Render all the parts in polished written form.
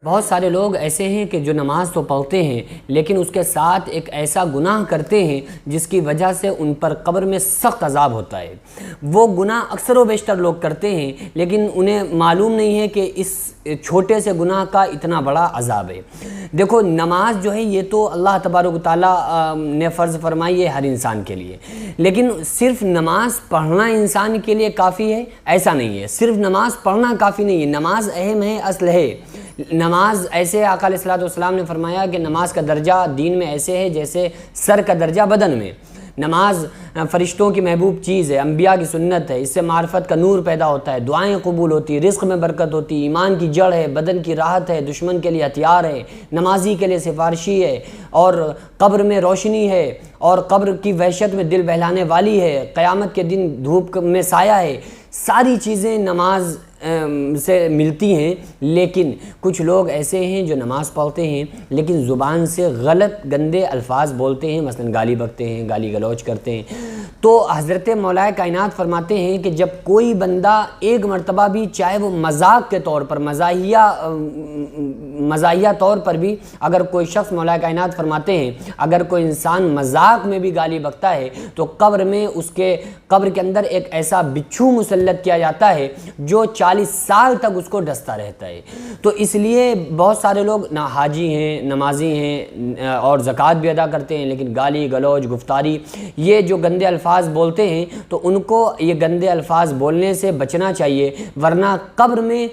بہت سارے لوگ ایسے ہیں کہ جو نماز تو پڑھتے ہیں لیکن اس کے ساتھ ایک ایسا گناہ کرتے ہیں جس کی وجہ سے ان پر قبر میں سخت عذاب ہوتا ہے۔ وہ گناہ اکثر و بیشتر لوگ کرتے ہیں لیکن انہیں معلوم نہیں ہے کہ اس چھوٹے سے گناہ کا اتنا بڑا عذاب ہے۔ دیکھو، نماز جو ہے یہ تو اللہ تبارک و تعالیٰ نے فرض فرمائی ہے ہر انسان کے لیے، لیکن صرف نماز پڑھنا انسان کے لیے کافی ہے ایسا نہیں ہے۔ صرف نماز پڑھنا کافی نہیں ہے، نماز اہم ہے، اصل ہے۔ نماز ایسے آقا علیہ الصلوۃ نے فرمایا کہ نماز کا درجہ دین میں ایسے ہے جیسے سر کا درجہ بدن میں۔ نماز فرشتوں کی محبوب چیز ہے، انبیاء کی سنت ہے، اس سے معرفت کا نور پیدا ہوتا ہے، دعائیں قبول ہوتی، رزق میں برکت ہوتی، ایمان کی جڑ ہے، بدن کی راحت ہے، دشمن کے لیے ہتھیار ہے، نمازی کے لیے سفارشی ہے، اور قبر میں روشنی ہے، اور قبر کی وحشت میں دل بہلانے والی ہے، قیامت کے دن دھوپ میں سایہ ہے۔ ساری چیزیں نماز سے ملتی ہیں، لیکن کچھ لوگ ایسے ہیں جو نماز پڑھتے ہیں لیکن زبان سے غلط گندے الفاظ بولتے ہیں، مثلا گالی بکتے ہیں، گالی گلوچ کرتے ہیں۔ تو حضرت مولا کائنات فرماتے ہیں کہ جب کوئی بندہ ایک مرتبہ بھی، چاہے وہ مذاق کے طور پر، مزاحیہ طور پر بھی، اگر کوئی شخص، مولا کائنات فرماتے ہیں اگر کوئی انسان مذاق میں بھی گالی بکتا ہے تو قبر میں اس کے قبر کے اندر ایک ایسا بچھو مسلط کیا جاتا ہے جو 40 سال تک اس کو ڈستا رہتا ہے۔ تو اس لیے بہت سارے لوگ حاجی ہیں، نمازی ہیں اور زکوٰۃ بھی ادا کرتے ہیں، لیکن گالی گلوچ، گفتاری، یہ جو گندے الفاظ بولتے ہیں تو ان کو یہ گندے الفاظ بولنے سے بچنا چاہیے، ورنہ قبر میں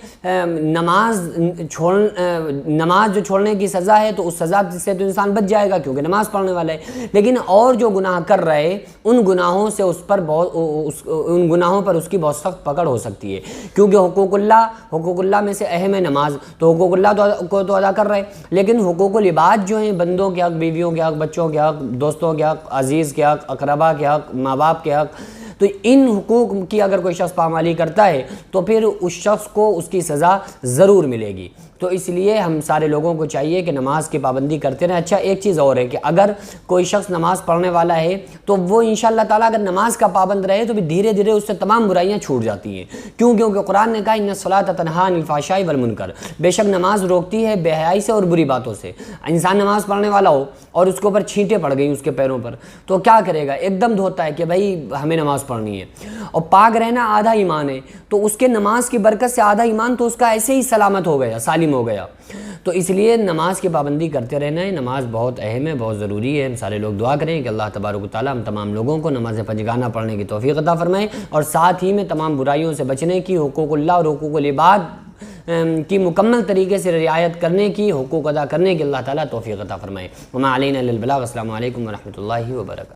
نماز جو چھوڑنے کی سزا ہے تو اس سزا سے تو انسان بچ جائے گا کیونکہ نماز پڑھنے والا ہے، لیکن اور جو گناہ کر رہے ان گناہوں سے ان گناہوں پر اس کی بہت سخت پکڑ ہو سکتی ہے، کیونکہ حقوق اللہ میں سے اہم ہے نماز۔ تو حقوق اللہ کو تو ادا کر رہے، لیکن حقوق العباد جو ہیں، بندوں کے حق، بیویوں کے حق، بچوں کے حق، دوستوں کے حق، عزیز کے حق، اقربا کے حق، ماں باپ کے حق، تو ان حقوق کی اگر کوئی شخص پامالی کرتا ہے تو پھر اس شخص کو اس کی سزا ضرور ملے گی۔ تو اس لیے ہم سارے لوگوں کو چاہیے کہ نماز کی پابندی کرتے رہیں۔ اچھا، ایک چیز اور ہے کہ اگر کوئی شخص نماز پڑھنے والا ہے تو وہ انشاءاللہ تعالیٰ اگر نماز کا پابند رہے تو بھی دھیرے دھیرے اس سے تمام برائیاں چھوٹ جاتی ہیں۔ کیونکہ قرآن نے کہا ان الصلاۃ تنہی عن الفحشاء والمنکر، بے شک نماز روکتی ہے بے حیائی سے اور بری باتوں سے۔ انسان نماز پڑھنے والا ہو اور اس کے اوپر چھینٹیں پڑ گئیں اس کے پیروں پر تو کیا کرے گا؟ ایک دم دھوتا ہے کہ بھائی ہمیں نماز پڑھنی ہے، اور پاک رہنا آدھا ایمان ہے، تو اس کے نماز کی برکت سے آدھا ایمان تو اس کا ایسے ہی سلامت ہو گیا، سالم ہو گیا۔ تو اس لیے نماز کی پابندی کرتے رہنا ہے، نماز بہت اہم ہے، بہت ضروری ہے۔ ہم سارے لوگ دعا کریں کہ اللہ تبارک و تعالیٰ ہم تمام لوگوں کو نماز پنجگانہ پڑھنے کی توفیق عطا فرمائے، اور ساتھ ہی میں تمام برائیوں سے بچنے کی، حقوق اللہ اور حقوق العباد کی مکمل طریقے سے رعایت کرنے کی، حقوق ادا کرنے کی اللہ تعالیٰ توفیق عطا فرمائے۔ وما علینا الا البلاغ۔ السلام علیکم ورحمۃ اللہ وبرکاتہ۔